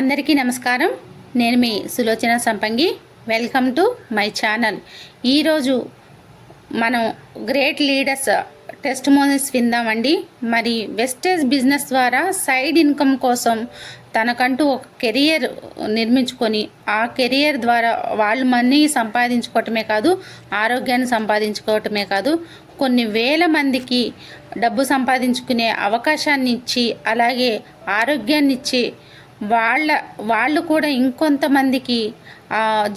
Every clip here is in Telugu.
అందరికీ నమస్కారం. నేను మీ సులోచన సంపంగి. Welcome to my channel. ఈరోజు మనం గ్రేట్ లీడర్స్ టెస్టిమోనీస్ విందామండి. మరి వెస్టేజ్ బిజినెస్ ద్వారా సైడ్ ఇన్కమ్ కోసం తనకంటూ ఒక కెరియర్ నిర్మించుకొని ఆ కెరియర్ ద్వారా వాళ్ళు మనీ సంపాదించుకోవటమే కాదు, ఆరోగ్యాన్ని సంపాదించుకోవటమే కాదు, కొన్ని వేల మందికి డబ్బు సంపాదించుకునే అవకాశాన్ని ఇచ్చి, అలాగే ఆరోగ్యాన్ని ఇచ్చి వాళ్ళు కూడా ఇంకొంతమందికి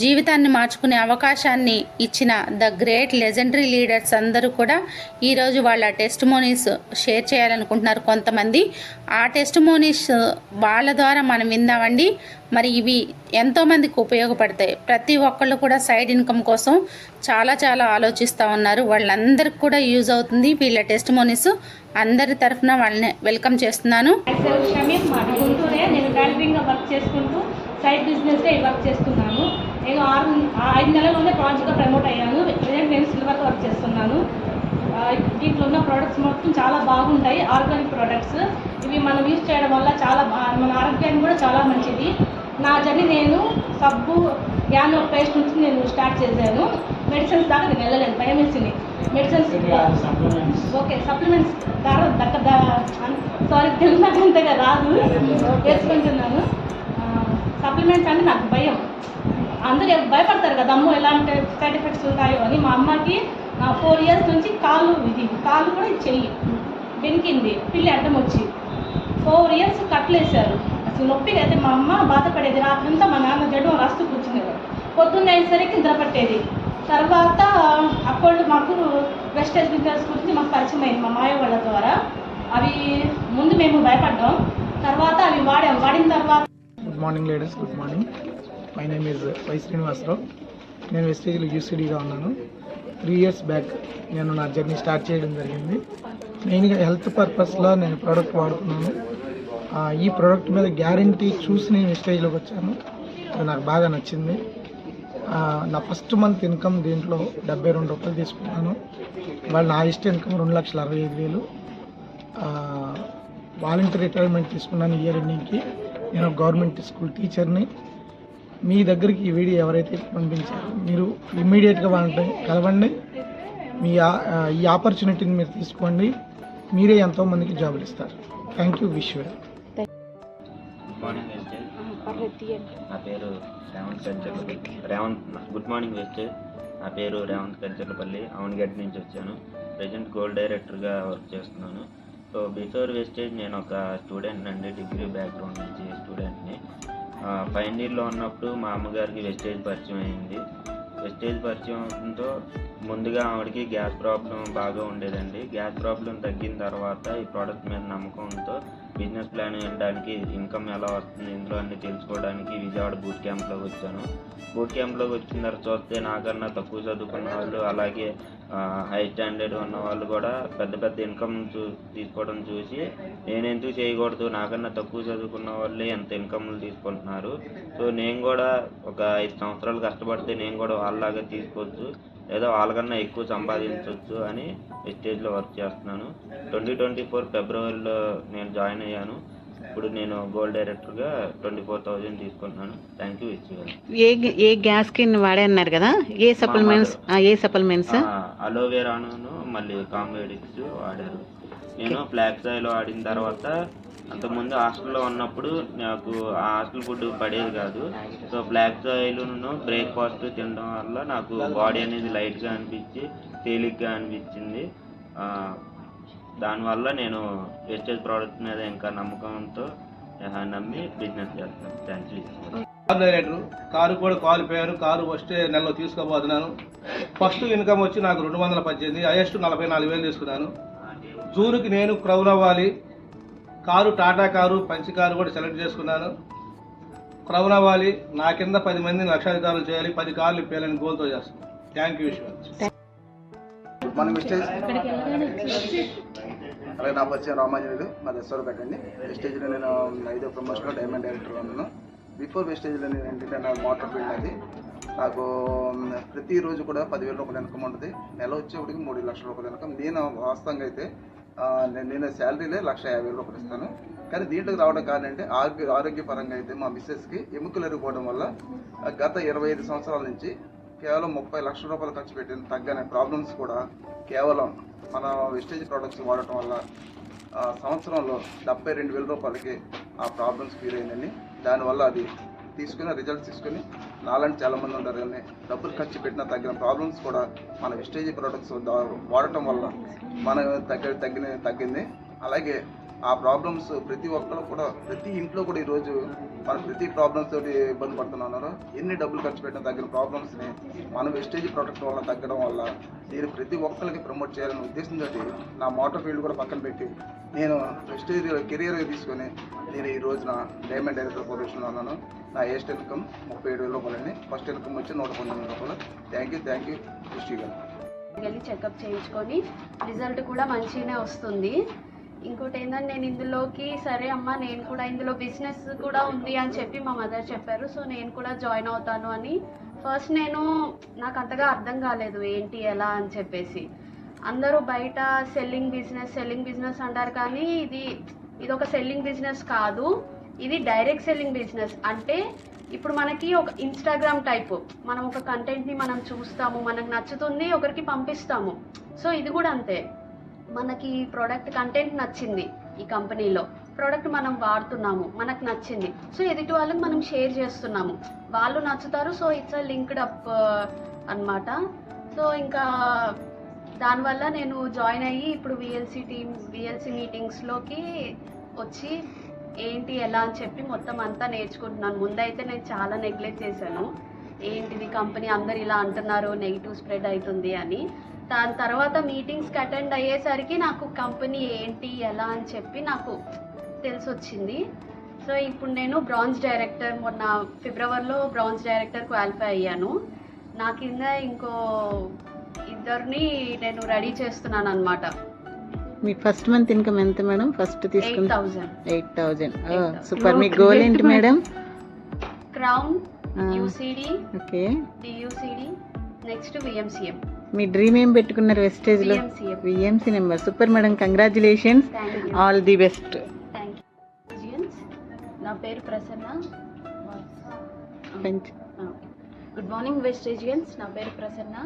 జీవితాన్ని మార్చుకునే అవకాశాన్ని ఇచ్చిన ద గ్రేట్ లెజెండరీ లీడర్స్ అందరూ కూడా ఈరోజు వాళ్ళ టెస్టిమోనీస్ షేర్ చేయాలనుకుంటున్నారు కొంతమంది. ఆ టెస్టిమోనీస్ వాళ్ళ ద్వారా మనం విందామండి. మరి ఇవి ఎంతోమందికి ఉపయోగపడతాయి. ప్రతి ఒక్కళ్ళు కూడా సైడ్ ఇన్కమ్ కోసం చాలా ఆలోచిస్తూ ఉన్నారు. వాళ్ళందరికీ కూడా యూజ్ అవుతుంది వీళ్ళ టెస్టిమోనీస్. అందరి తరఫున వాళ్ళని వెల్కమ్ చేస్తున్నాను. నేను టైలరింగ్గా వర్క్ చేసుకుంటూ సైడ్ బిజినెస్గా వర్క్ చేస్తున్నాను. నేను 5 నెలల్లోనే ప్రాజెక్ట్గా ప్రమోట్ అయ్యాను. ప్రజెంట్ నేను సిల్వర్గా వర్క్ చేస్తున్నాను. దీంట్లో ఉన్న ప్రోడక్ట్స్ మొత్తం చాలా బాగుంటాయి. ఆర్గానిక్ ప్రోడక్ట్స్ ఇవి మనం యూజ్ చేయడం వల్ల చాలా మన ఆరోగ్యానికి కూడా చాలా మంచిది. నా జర్నీ నేను సబ్బు యానో పేస్ట్ నుంచి నేను స్టార్ట్ చేశాను. మెడిసిన్స్ దాకా నేను వెళ్ళలేను, భయం వేసింది. Medicines okay supplements sorry Telugu నాకు అంతగా రాదు, నేర్చుకుంటున్నాను. సప్లిమెంట్స్ అంటే నాకు భయం. అందరూ భయపడతారు కదా, అమ్మో ఎలాంటి సైడ్ ఎఫెక్ట్స్ ఉంటాయో అని. మా అమ్మకి 4 years నుంచి కాలు కూడా చెయ్యి బెనికింది, పిల్లి అడ్డం వచ్చి 4 years కట్లేశారు. అసలు నొప్పిగా అయితే మా అమ్మ బాధపడేది. రాత్రంతా మా నాన్న జడ్డం రాస్తూ కూర్చునేవారు. పొద్దున్న అయ్యేసరికి నిద్ర పట్టేది. తర్వాత అప్పుడు మాకు వెస్టేజ్ బిజినెస్ గురించి మాకు పరిచయం అయింది మా మాయ వాళ్ళ ద్వారా. అవి ముందు మేము భయపడ్డాం, తర్వాత అవి వాడిన తర్వాత. Good morning ladies, good morning. My name is Y Srinivasarao. నేను వెస్టేజ్లో యూసీడీగా ఉన్నాను. 3 years బ్యాక్ నేను నా జర్నీ స్టార్ట్ చేయడం జరిగింది. మెయిన్గా హెల్త్ పర్పస్లో నేను ప్రోడక్ట్ వాడుతున్నాను. ఈ ప్రోడక్ట్ మీద గ్యారంటీ చూసి నేను వెస్టేజ్లోకి వచ్చాను. అది నాకు బాగా నచ్చింది. నా ఫస్ట్ మంత్ ఇన్కమ్ దీంట్లో 72 రూపాయలు తీసుకున్నాను. వాళ్ళు నా ఇన్కమ్ 2,65,000. వాలంటీర్ రిటైర్మెంట్ తీసుకున్నాను ఇయర్ ఎండింగ్కి. నేను గవర్నమెంట్ స్కూల్ టీచర్ని. మీ దగ్గరికి ఈ వీడియో ఎవరైతే పంపించారో మీరు ఇమ్మీడియట్గా వాళ్ళని కలవండి. మీ ఈ ఆపర్చునిటీని మీరు తీసుకోండి. మీరే ఎంతోమందికి జాబులు ఇస్తారు. Thank you. Wish well. నా పేరు Revanth Kancharlapalli. Good morning Vestige. నా పేరు రేవంత్ కంచర్లపల్లి, అవనగడ్డ నుంచి వచ్చాను. ప్రజెంట్ గోల్డ్ డైరెక్టర్గా వర్క్ చేస్తున్నాను. సో బిఫోర్ వెస్టేజ్ నేను ఒక స్టూడెంట్ అండి, డిగ్రీ బ్యాక్గ్రౌండ్ నుంచి స్టూడెంట్ని. ఫైనల్ ఇయర్లో ఉన్నప్పుడు మా అమ్మగారికి వెస్టేజ్ పరిచయం అయింది. వెస్టేజ్ పరిచయం అవడంతో ముందుగా ఆవిడకి గ్యాస్ ప్రాబ్లం బాగా ఉండేదండి. గ్యాస్ ప్రాబ్లం తగ్గిన తర్వాత ఈ ప్రోడక్ట్ మీద నమ్మకంతో బిజినెస్ ప్లాన్ వేయడానికి, ఇన్కమ్ ఎలా వస్తుంది ఇందులో అన్నీ తెలుసుకోవడానికి విజయవాడ బూట్ క్యాంప్లోకి వచ్చాను. బూట్ క్యాంప్లోకి వచ్చిన తర్వాత చూస్తే నాకన్నా తక్కువ చదువుకున్న వాళ్ళు, అలాగే హై స్టాండర్డ్ ఉన్న వాళ్ళు కూడా పెద్ద ఇన్కమ్ తీసుకోవడం చూసి నేను ఎందుకు చేయకూడదు, నాకన్నా తక్కువ చదువుకున్న వాళ్ళే ఎంత ఇన్కమ్లు తీసుకుంటున్నారు, సో నేను కూడా ఒక 5 సంవత్సరాలు కష్టపడితే నేను కూడా వాళ్ళలాగా తీసుకోవచ్చు, లేదా వాళ్ళకన్నా ఎక్కువ సంపాదించవచ్చు అని వెస్టేజ్లో వర్క్ చేస్తున్నాను. 2024 ఫిబ్రవరిలో నేను జాయిన్ అయ్యాను. ఇప్పుడు నేను గోల్డ్ డైరెక్టర్గా 24,000 తీసుకుంటున్నాను. Thank you. ఏ గ్యాస్ కిన్ వాడే అన్నారు కదా, ఏ సప్లిమెంట్స్? అలోవెరాను మళ్ళీ కాంబోడిక్స్ వాడారు. నేను ఫ్లాక్స్ ఆయిల్ వాడిన తర్వాత అంతకుముందు హాస్టల్లో ఉన్నప్పుడు నాకు ఆ హాస్టల్ ఫుడ్ పడేది కాదు. సో ఫ్లాక్స్ ఆయిల్ బ్రేక్ఫాస్ట్ తినడం వల్ల నాకు బాడీ అనేది లైట్గా అనిపించి తేలిగ్గా అనిపించింది. దానివల్ల నేను వెస్టేజ్ ప్రోడక్ట్ మీద ఇంకా నమ్మకంతో నమ్మి బిజినెస్ చేస్తాను. Thank you. Car director, car కూడా క్వాలిఫైయర్. కారు వస్తే నెలలో తీసుకోబోతున్నాను. ఫస్ట్ ఇన్కమ్ వచ్చి నాకు 218, హైయెస్ట్ 44,000 తీసుకున్నాను. జూన్కి నేను క్రౌన్ అవ్వాలి. కారు టాటా కారు, పంచి కారు కూడా సెలెక్ట్ చేసుకున్నాను. క్రౌన్ అవ్వాలి, నా కింద 10 మందిని లక్షాధికారులు చేయాలి, 10 కార్లు ఇప్పేయాలని గోల్తో చేస్తాను. Thank you. Good morning Vestige. అలాగే నా పరిచయం రామాంజనేయులు, మాది ఎస్ఆర్పేట అండి. వెస్టేజ్లో నేను 5వ ప్రమోషన్లో డైమండ్ డైరెక్టర్గా ఉన్నాను. బిఫోర్ వెస్టేజ్లో నేను ఏంటంటే నా మోటార్ ఫీల్డ్ అది. నాకు ప్రతిరోజు కూడా 10,000 రూపాయలు ఇన్కమ్ ఉంటుంది. నెల వచ్చేప్పటికి 3 లక్షల రూపాయలు ఇన్కమ్. నేను వాస్తవంగా అయితే నేను శాలరీలే 1,50,000 రూపాయలు ఇస్తాను. కానీ దీంట్లోకి రావడం కారణం అంటే ఆరోగ్యపరంగా అయితే మా మిస్సెస్కి ఎముకలు ఎరిగిపోవడం వల్ల గత 25 సంవత్సరాల నుంచి కేవలం 30 లక్షల రూపాయలు ఖర్చు పెట్టిన తగ్గనే ప్రాబ్లమ్స్ కూడా కేవలం మన వెస్టేజ్ ప్రోడక్ట్స్ వాడటం వల్ల సంవత్సరంలో 72,000 రూపాయలకి ఆ ప్రాబ్లమ్స్ క్లియర్ అయిందండి. దానివల్ల అది తీసుకుని రిజల్ట్స్ తీసుకుని నాలాంటి చాలామంది ఉంటారు కానీ డబ్బులు ఖర్చు పెట్టిన తగ్గిన ప్రాబ్లమ్స్ కూడా మన వెస్టేజ్ ప్రోడక్ట్స్ వాడటం వల్ల మన తగ్గింది. అలాగే ఆ ప్రాబ్లమ్స్ ప్రతి ఒక్కరు కూడా ప్రతి ఇంట్లో కూడా ఈరోజు మనం ప్రతి ప్రాబ్లమ్స్ తోటి ఇబ్బంది పడుతున్నారు. ఎన్ని డబ్బులు ఖర్చు పెట్టిన తగ్గిన ప్రాబ్లమ్స్ని మనం వెస్టేజ్ ప్రోడక్ట్ వల్ల తగ్గడం వల్ల నేను ప్రతి ఒక్కరికి ప్రమోట్ చేయాలనే ఉద్దేశంతో నా మోటార్ ఫీల్డ్ కూడా పక్కన పెట్టి నేను వెస్టేజ్ కెరియర్గా తీసుకొని నేను ఈ రోజున డైమండ్ డైరెక్టర్ పొజిషన్లో ఉన్నాను. నా హైయెస్ట్ ఇన్కమ్ 37,000 రూపాయలండి. ఫస్ట్ ఇన్కమ్ వచ్చి 119 రూపాయలు. థ్యాంక్ యూ దృష్టి గారు. వెళ్ళి చెకప్ చేయించుకొని రిజల్ట్ కూడా మంచిగానే వస్తుంది. ఇంకోటి ఏంటంటే నేను ఇందులోకి సరే అమ్మ నేను కూడా ఇందులో బిజినెస్ కూడా ఉంది అని చెప్పి మా మదర్ చెప్పారు. సో నేను కూడా జాయిన్ అవుతాను అని ఫస్ట్ నాకు అంతగా అర్థం కాలేదు ఏంటి ఎలా అని చెప్పేసి. అందరూ బయట సెల్లింగ్ బిజినెస్ అంటారు కానీ ఇది ఒక సెల్లింగ్ బిజినెస్ కాదు, ఇది డైరెక్ట్ సెల్లింగ్ బిజినెస్. అంటే ఇప్పుడు మనకి ఒక ఇన్స్టాగ్రామ్ టైపు మనం ఒక కంటెంట్ని మనం చూస్తాము, మనకు నచ్చుతుంది, ఒకరికి పంపిస్తాము. సో ఇది కూడా అంతే, మనకి ప్రోడక్ట్ కంటెంట్ నచ్చింది, ఈ కంపెనీలో ప్రోడక్ట్ మనం వాడుతున్నాము, మనకు నచ్చింది, సో ఎదుటి వాళ్ళకి మనం షేర్ చేస్తున్నాము, వాళ్ళు నచ్చుతారు. సో ఇట్స్ లింక్డ్ అప్ అన్నమాట. సో ఇంకా దానివల్ల నేను జాయిన్ అయ్యి ఇప్పుడు విఎల్సి మీటింగ్స్లోకి వచ్చి ఏంటి ఎలా అని చెప్పి మొత్తం అంతా నేర్చుకుంటున్నాను. ముందైతే నేను చాలా నెగ్లెక్ట్ చేశాను, ఏంటిది కంపెనీ అందరు ఇలా అంటున్నారు, నెగిటివ్ స్ప్రెడ్ అవుతుంది అని. దాని తర్వాత మీటింగ్స్కి అటెండ్ అయ్యేసరికి నాకు కంపెనీ ఏంటి ఎలా అని చెప్పి నాకు తెలిసొచ్చింది. సో ఇప్పుడు నేను బ్రాంజ్ డైరెక్టర్, మొన్న ఫిబ్రవరిలో బ్రాంజ్ డైరెక్టర్ క్వాలిఫై అయ్యాను. నా కింద ఇంకో ఇద్దరిని నేను రెడీ చేస్తున్నాను అనమాట. మీ ఫస్ట్ మంత్ ఇన్కమ్ ఎంత మేడం? ఫస్ట్ తీసుకున్న 8,000. సూపర్. మీ గోల్ ఏంటి madam? Crown, UCD, okay, DUCD, next VMCM. మీ డ్రీమ్ ఏం పెట్టుకున్నారు వెస్టేజ్ లో? VMC number. Super madam, congratulations, all the best. Thank you. నా పేరు ప్రసన్న. గుడ్ మార్నింగ్ వెస్టేజియన్స్, నా పేరు ప్రసన్న.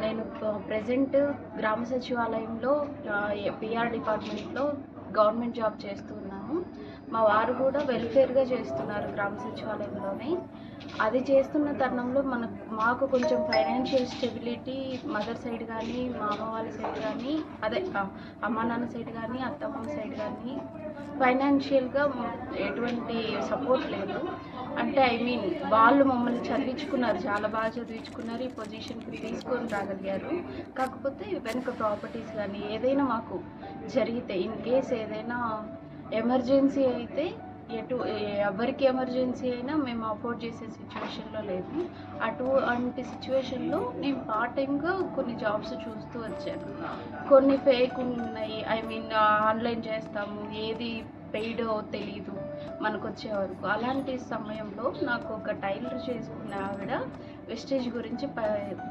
నేను ప్రెజెంట్ గ్రామ సచివాలయంలో పిఆర్ డిపార్ట్మెంట్లో గవర్నమెంట్ జాబ్ చేస్తున్నాను. మా వారు కూడా వెల్ఫేర్గా చేస్తున్నారు గ్రామ సచివాలయంలోనే. అది చేస్తున్న తరుణంలో మాకు కొంచెం ఫైనాన్షియల్ స్టెబిలిటీ మదర్ సైడ్ కానీ, మా అమ్మ వాళ్ళ సైడ్ కానీ, అమ్మ నాన్న సైడ్ కానీ, అత్తమ్మ సైడ్ కానీ ఫైనాన్షియల్గా ఎటువంటి సపోర్ట్ లేదు. అంటే వాళ్ళు మమ్మల్ని చదివించుకున్నారు, చాలా బాగా చదివించుకున్నారు, ఈ పొజిషన్కి తీసుకొని రాగలిగారు. కాకపోతే వెనుక ప్రాపర్టీస్ కానీ ఏదైనా మాకు జరిగితే, ఇన్ కేస్ ఏదైనా ఎమర్జెన్సీ అయితే ఎవరికి ఎమర్జెన్సీ అయినా మేము అఫోర్డ్ చేసే సిచ్యువేషన్లో లేదు. అటువంటి సిచ్యువేషన్లో నేను పార్ట్ టైంగా కొన్ని జాబ్స్ చూస్తూ వచ్చాను. కొన్ని ఫేక్ ఉన్నాయి, ఆన్లైన్ చేస్తాము, ఏది పెయిడో తెలీదు మనకు వచ్చే వరకు. అలాంటి సమయంలో నాకు ఒక టైలర్ చేసుకున్న ఆవిడ వెస్టేజ్ గురించి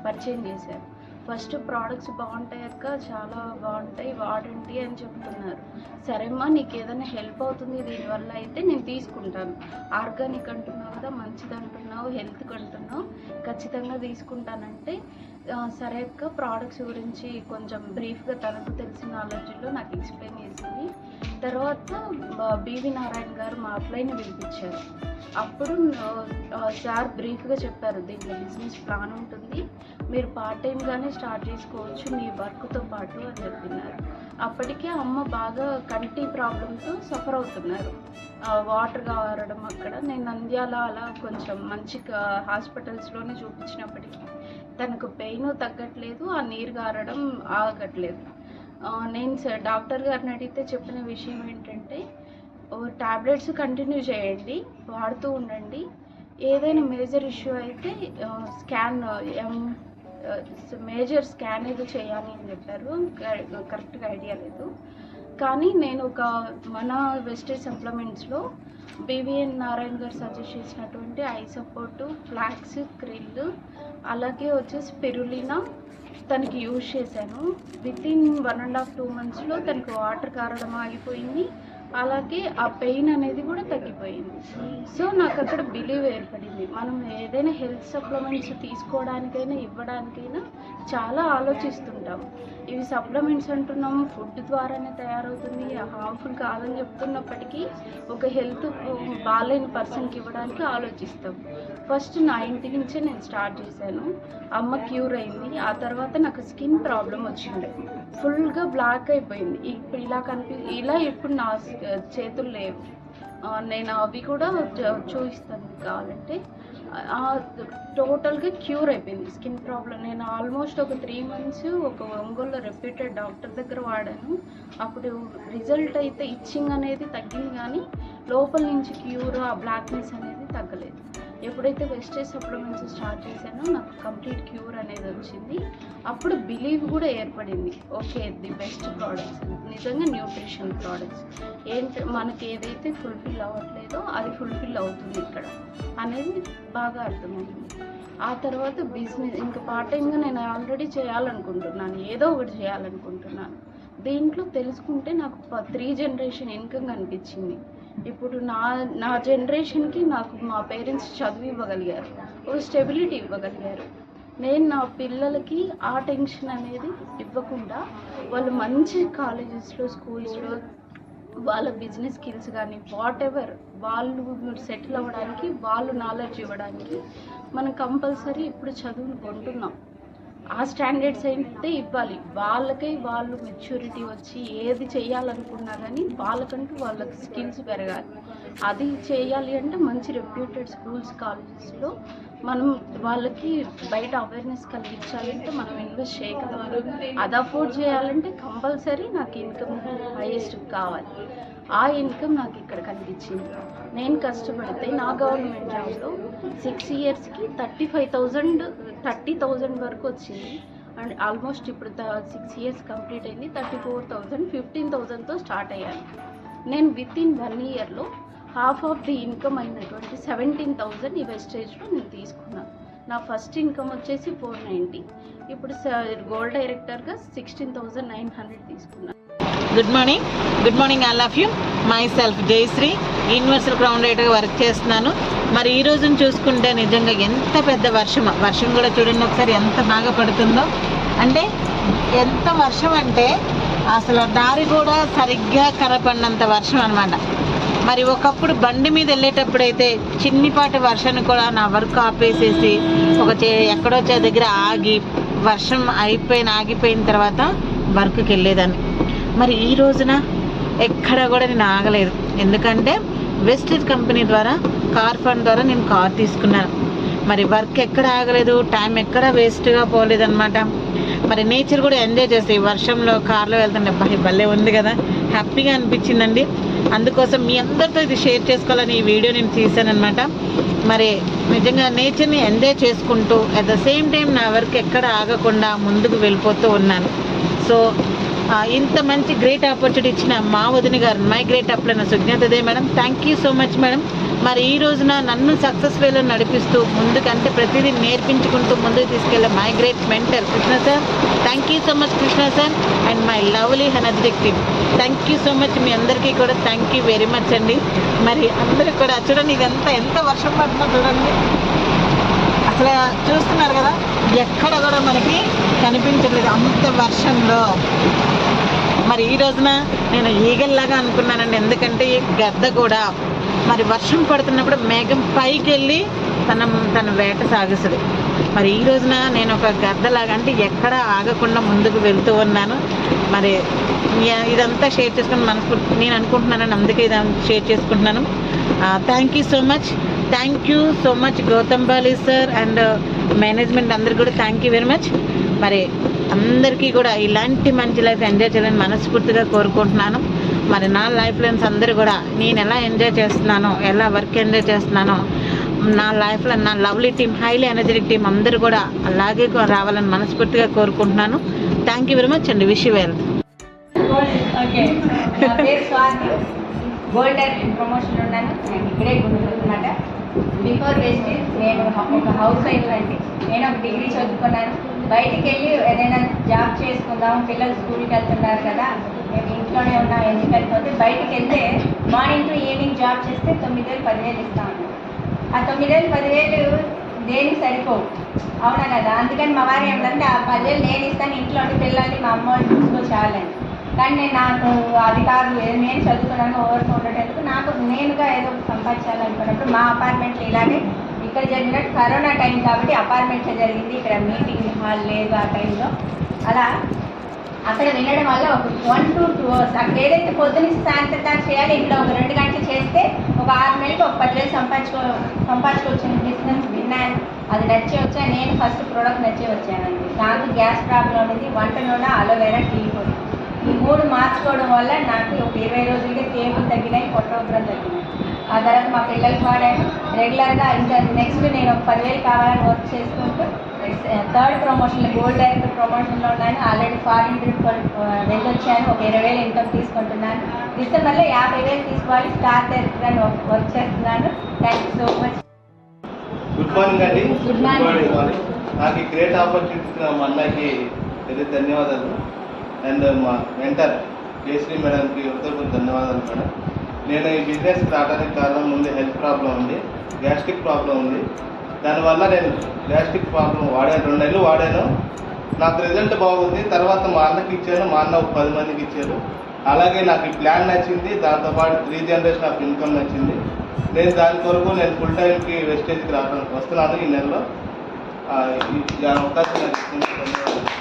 పరిచయం చేశారు. ఫస్ట్ ప్రోడక్ట్స్ బాగుంటాయి అక్క, చాలా బాగుంటాయి, వాడండి అని చెప్తున్నారు. సరేమ్మా, నీకు ఏదైనా హెల్ప్ అవుతుంది దీనివల్ల అయితే నేను తీసుకుంటాను, ఆర్గానిక్ అంటున్నావు కదా, మంచిది అంటున్నావు, హెల్త్కి అంటున్నావు, ఖచ్చితంగా తీసుకుంటానంటే సరే అక్క, ప్రోడక్ట్స్ గురించి కొంచెం బ్రీఫ్గా తనకు తెలిసిన నాలెడ్జ్లో నాకు ఎక్స్ప్లెయిన్ చేసింది. తర్వాత బివి నారాయణ గారు మా అప్లైని పిలిపించారు. అప్పుడు సార్ బ్రీఫ్గా చెప్పారు, దీంట్లో బిజినెస్ ప్లాన్ ఉంటుంది, మీరు పార్ట్ టైంగానే స్టార్ట్ చేసుకోవచ్చు మీ వర్క్తో పాటు అని చెప్పినారు. అప్పటికే అమ్మ బాగా కంటి ప్రాబ్లంతో సఫర్ అవుతున్నారు, వాటర్ కావడం. అక్కడ నేను నంద్యాల అలా కొంచెం మంచి హాస్పిటల్స్లోనే చూపించినప్పటికీ తనకు పెయిన్ తగ్గట్లేదు, ఆ నీరు గారడం ఆగట్లేదు. నేను డాక్టర్ గారిని అడిగితే చెప్పిన విషయం ఏంటంటే, టాబ్లెట్స్ కంటిన్యూ చేయండి, వాడుతూ ఉండండి, ఏదైనా మేజర్ ఇష్యూ అయితే మేజర్ స్కాన్ ఏదో చేయాలి అని చెప్పారు. కరెక్ట్గా ఐడియా లేదు. కానీ నేను మన వెస్టేజ్ సప్లిమెంట్స్లో బివిఎన్ నారాయణ గారు సజెస్ట్ చేసినటువంటి ఐ సపోర్టు, ఫ్లాక్స్, క్రిల్, అలాగే వచ్చేసి స్పిరులినా తనకి యూజ్ చేశాను. వితిన్ 1.5-2 monthsలో తనకు వాటర్ కారడం ఆగిపోయింది, అలాగే ఆ పెయిన్ అనేది కూడా తగ్గిపోయింది. సో నాకు అక్కడ బిలీవ్ ఏర్పడింది, మనం ఏదైనా హెల్త్ సప్లిమెంట్స్ తీసుకోవడానికైనా ఇవ్వడానికైనా చాలా ఆలోచిస్తుంటాం. ఇవి సప్లిమెంట్స్ అంటున్నాము, ఫుడ్ ద్వారానే తయారవుతుంది, హార్మ్ఫుల్ కాదని చెప్తున్నప్పటికీ ఒక హెల్త్ బాగాలేని పర్సన్కి ఇవ్వడానికి ఆలోచిస్తాం. ఫస్ట్ నా ఇంటి నుంచే నేను స్టార్ట్ చేశాను. అమ్మ క్యూర్ అయింది. ఆ తర్వాత నాకు స్కిన్ ప్రాబ్లం వచ్చిండే, ఫుల్గా బ్లాక్ అయిపోయింది. ఇప్పుడు ఇలా ఇప్పుడు నా చేతులు లేవు. నేను అవి కూడా చూపిస్తాను కావాలంటే. టోటల్గా క్యూర్ అయిపోయింది స్కిన్ ప్రాబ్లం. నేను ఆల్మోస్ట్ ఒక 3 months ఒక ఒంగోలులో రెప్యూటెడ్ డాక్టర్ దగ్గర వాడాను. అప్పుడు రిజల్ట్ అయితే ఇచ్చింగ్ అనేది తగ్గింది, కానీ లోపల నుంచి క్యూర్ ఆ బ్లాక్నెస్ అనేది తగ్గలేదు. ఎప్పుడైతే వెస్టేజ్ సప్లిమెంట్స్ స్టార్ట్ చేశానో నాకు కంప్లీట్ క్యూర్ అనేది వచ్చింది. అప్పుడు బిలీవ్ కూడా ఏర్పడింది, ఓకే ది బెస్ట్ ప్రోడక్ట్స్, నిజంగా న్యూట్రిషన్ ప్రోడక్ట్స్ మనకి ఏదైతే ఫుల్ఫిల్ అవ్వట్లేదో అది ఫుల్ఫిల్ అవుతుంది ఇక్కడ అనేది బాగా అర్థమైంది. ఆ తర్వాత బిజినెస్ ఇంకా పార్ట్ టైంగా నేను ఆల్రెడీ చేయాలనుకుంటున్నాను, ఏదో ఒకటి చేయాలనుకుంటున్నాను. దీంట్లో తెలుసుకుంటే నాకు 3 generation ఇన్కమ్ కనిపించింది. ఇప్పుడు నా జనరేషన్కి నాకు మా పేరెంట్స్ చదువు ఇవ్వగలిగారు, ఒక స్టెబిలిటీ ఇవ్వగలిగారు. నేను నా పిల్లలకి ఆ టెన్షన్ అనేది ఇవ్వకుండా వాళ్ళు మంచి కాలేజెస్లో స్కూల్స్లో వాళ్ళ బిజినెస్ స్కిల్స్ కానీ వాట్ ఎవర్ వాళ్ళు సెటిల్ అవ్వడానికి, వాళ్ళు నాలెడ్జ్ ఇవ్వడానికి మనం కంపల్సరీ ఇప్పుడు చదువును కొంటున్నాం. ఆ స్టాండర్డ్స్ అయితే ఇవ్వాలి. వాళ్ళు మెచ్యూరిటీ వచ్చి ఏది చేయాలనుకున్నా కానీ వాళ్ళకంటూ వాళ్ళకి స్కిల్స్ పెరగాలి. అది చేయాలి అంటే మంచి రెప్యూటెడ్ స్కూల్స్ కాలేజెస్లో మనం వాళ్ళకి బయట అవేర్నెస్ కలిగించాలంటే మనం ఇన్వెస్ట్ చేయగలగాలి. అది అఫోర్డ్ చేయాలంటే కంపల్సరీ నాకు ఇన్కమ్ హైయెస్ట్ కావాలి. ఆ ఇన్కమ్ నాకు ఇక్కడ కనిపించింది. నేను కష్టపడితే నా గవర్నమెంట్ జాబ్లో 6 yearsకి 30,000 వరకు వచ్చింది. అండ్ ఆల్మోస్ట్ ఇప్పుడు 6 years కంప్లీట్ అయింది. 34,000 15,000తో స్టార్ట్ అయ్యాను. నేను విత్ ఇన్ 1 yearలో హాఫ్ ఆఫ్ ది ఇన్కమ్ అయినటువంటి 17,000 ఈ వెస్టేజ్లో నేను తీసుకున్నాను. నా ఫస్ట్ ఇన్కమ్ వచ్చేసి 490, ఇప్పుడు గోల్డ్ డైరెక్టర్గా 16,900 తీసుకున్నాను. Good morning all of you. Myself Jayashree, universal crown రైటర్గా వర్క్ చేస్తున్నాను. మరి ఈ రోజును చూసుకుంటే నిజంగా ఎంత పెద్ద వర్షం కూడా చూడండి ఒకసారి ఎంత బాగా పడుతుందో. అంటే ఎంత వర్షం అంటే అసలు దారి కూడా సరిగ్గా కనపడినంత వర్షం అనమాట. మరి ఒకప్పుడు బండి మీద వెళ్ళేటప్పుడు అయితే చిన్నిపాటి వర్షాన్ని కూడా నా వర్క్ ఆపేసేసి ఎక్కడో దగ్గర ఆగి వర్షం ఆగిపోయిన తర్వాత వర్క్కి వెళ్ళేదాన్ని. మరి ఈ రోజున ఎక్కడ కూడా నేను ఆగలేదు, ఎందుకంటే వెస్టేజ్ కంపెనీ ద్వారా కార్ ఫండ్ ద్వారా నేను కార్ తీసుకున్నాను. మరి వర్క్ ఎక్కడ ఆగలేదు, టైం ఎక్కడ వేస్ట్గా పోలేదన్నమాట. మరి నేచర్ కూడా ఎంజాయ్ చేస్తాయి. వర్షంలో కార్లో వెళ్తుంటే భలే ఉంది కదా, హ్యాపీగా అనిపించిందండి. అందుకోసం మీ అందరితో ఇది షేర్ చేసుకోవాలని ఈ వీడియో నేను తీసానమాట. మరి నిజంగా నేచర్ని ఎంజాయ్ చేసుకుంటూ అట్ ద సేమ్ టైం నా వర్క్ ఎక్కడ ఆగకుండా ముందుకు వెళ్ళిపోతూ ఉన్నాను. సో ఇంత మంచి గ్రేట్ ఆపర్చునిటీ ఇచ్చిన మా వదిన గారు, మై గ్రేట్ అప్లైన సుజ్ఞాతదే madam, thank you so much madam. మరి ఈ రోజున నన్ను సక్సెస్ వేలో నడిపిస్తూ ముందుకంటే ప్రతిదీ నేర్పించుకుంటూ ముందుకు తీసుకెళ్ళే my great mentor Krishna sir, thank you so much Krishna sir. And my lovely energetic team, thank you so much. మీ అందరికీ కూడా థ్యాంక్ యూ వెరీ మచ్ అండి. మరి అందరికి కూడా చూడండి, ఇదంతా ఎంత వర్షం పడుతుందో చూడండి. అసలు చూస్తున్నారు కదా, ఎక్కడ కూడా మనకి కనిపించట్లేదు అంత వర్షంలో. మరి ఈ రోజున నేను ఈగల్లాగా అనుకున్నానండి, ఎందుకంటే ఈ గద్ద కూడా మరి వర్షం పడుతున్నప్పుడు మేఘం పైకి వెళ్ళి తన వేట సాగిస్తుంది. మరి ఈ రోజున నేను ఒక గద్దలాగా, అంటే ఎక్కడ ఆగకుండా ముందుకు వెళ్తూ ఉన్నాను. మరి ఇదంతా షేర్ చేసుకుని నేను అనుకుంటున్నానండి, అందుకే ఇదంతా షేర్ చేసుకుంటున్నాను. Thank you so much Gautam Bali sir and management అందరికీ కూడా థ్యాంక్ యూ వెరీ మచ్. మరి అందరికీ కూడా ఇలాంటి మంచి లైఫ్ ఎంజాయ్ చేయాలని మనస్ఫూర్తిగా కోరుకుంటున్నాను. మరి నా లైఫ్ లైన్స్ అందరూ కూడా నేను ఎలా ఎంజాయ్ చేస్తున్నానో, ఎలా వర్క్ ఎంజాయ్ చేస్తున్నానో, నా లైఫ్లో నా lovely team, highly energetic team అందరూ కూడా అలాగే రావాలని మనస్ఫూర్తిగా కోరుకుంటున్నాను. థ్యాంక్ యూ వెరీ మచ్ అండి. Wish you well. ఓకే, నా పేరు స్వాతి, గోల్డ్ డైరెక్టర్ ప్రమోషన్ ఉన్నాను. నేను ఇక్కడే గుంటున్నమాట. బిఫోర్ వేస్టేజ్ నేను ఒక హౌస్ వైఫ్ అండి. నేను ఒక డిగ్రీ చదువుకున్నాను. బయటికి వెళ్ళి ఏదైనా జాబ్ చేసుకుందాం, పిల్లలు స్కూల్కి వెళ్తున్నారు కదా, మేము ఇంట్లోనే ఉన్నాం ఎందుకు వెళ్ళిపోతే, బయటికి వెళ్తే మార్నింగ్ టు ఈవినింగ్ జాబ్ చేస్తే 9,000 10,000 ఇస్తా ఉన్నాం. ఆ 9,000 10,000 దేనికి సరిపోవు, అవునా కదా. అందుకని మా వారు ఏమిటంటే ఆ 10,000 నేను ఇస్తాను, ఇంట్లో పిల్లల్ని మా అమ్మ వాళ్ళు చూసుకో చాలని. కానీ నాకు అది కాదు, నేను చదువుకున్నాను ఓవర్కు ఉండేందుకు నాకు నేనుగా ఏదో సంపాదించాలనుకున్నప్పుడు మా అపార్ట్మెంట్లో ఇలాగే ఇక్కడ జరిగినట్టు కరోనా టైం కాబట్టి అపార్ట్మెంట్లో జరిగింది, ఇక్కడ మీటింగ్ హాల్ లేదు ఆ టైంలో. అలా అక్కడ వినడం వల్ల ఒక 1 to 2 hours అక్కడ ఏదైతే పొద్దున్న సాయంత్రం దాకా చేయాలి, ఇక్కడ ఒక 2 గంటలు చేస్తే ఒక 6 నెలలకు ఒక 10,000 సంపాదించుకొచ్చిన బిజినెస్ విన్నాను. అది నచ్చి వచ్చా. నేను ఫస్ట్ ప్రోడక్ట్ నచ్చి వచ్చానండి. నాకు గ్యాస్ ప్రాబ్లం ఉంది, వంట నూనె, అలోవెరా, టీ పొడి, ఈ 3 మార్చుకోవడం వల్ల నాకు ఒక 20 రోజులకే తేపులు తగ్గినాయి, పొట్ట ఉబ్బరం తగ్గినాయి. ఆ తర్వాత మా పిల్లలకి వాడాను రెగ్యులర్గా. ఇంకా నెక్స్ట్ నేను ఒక 10,000 కావాలని వర్క్ చేసుకుంటూ 3rd ప్రమోషన్ గోల్డ్ డైరెక్టర్ ప్రమోషన్లో ఉన్నాను. ఆల్రెడీ ఫారిన్ ట్రిప్ వెళ్ళొచ్చాను, ఒక 20,000 ఇన్కమ్ తీసుకుంటున్నాను. డిసెంబర్లో 50,000 తీసుకోవాలి, స్టార్ డైరెక్టర్ వర్క్ చేస్తున్నాను. Thank you so much. Good morning అండి. Good morning. నాకు ఈ గ్రేట్ ఆపర్చునిటీ మా అన్నకి వెరీ ధన్యవాదాలు. అండ్ మా మెంటర్ జయశ్రీ మేడంకి హృదయపూర్వక ధన్యవాదాలు మేడం. నేను ఈ బిజినెస్ రావడానికి కారణం ముందు హెల్త్ ప్రాబ్లం ఉంది, గ్యాస్ట్రిక్ ప్రాబ్లం ఉంది. దానివల్ల నేను గ్యాస్ట్రిక్ ప్రాబ్లం వాడాను, 2 నెలలు వాడాను. నాకు రిజల్ట్ బాగుంది. తర్వాత మా అన్నకి ఇచ్చాను, మా అన్న ఒక 10 మందికి ఇచ్చారు. అలాగే నాకు ఈ ప్లాన్ నచ్చింది, దాంతోపాటు 3 జనరేషన్ ఆఫ్ ఇన్కమ్ నచ్చింది. నేను దాని కొరకు నేను ఫుల్ టైంకి వెస్టేజ్కి వస్తున్నాను ఈ నెలలో. ఈ అవకాశం నాకు ఇచ్చింది. ధన్యవాదాలు.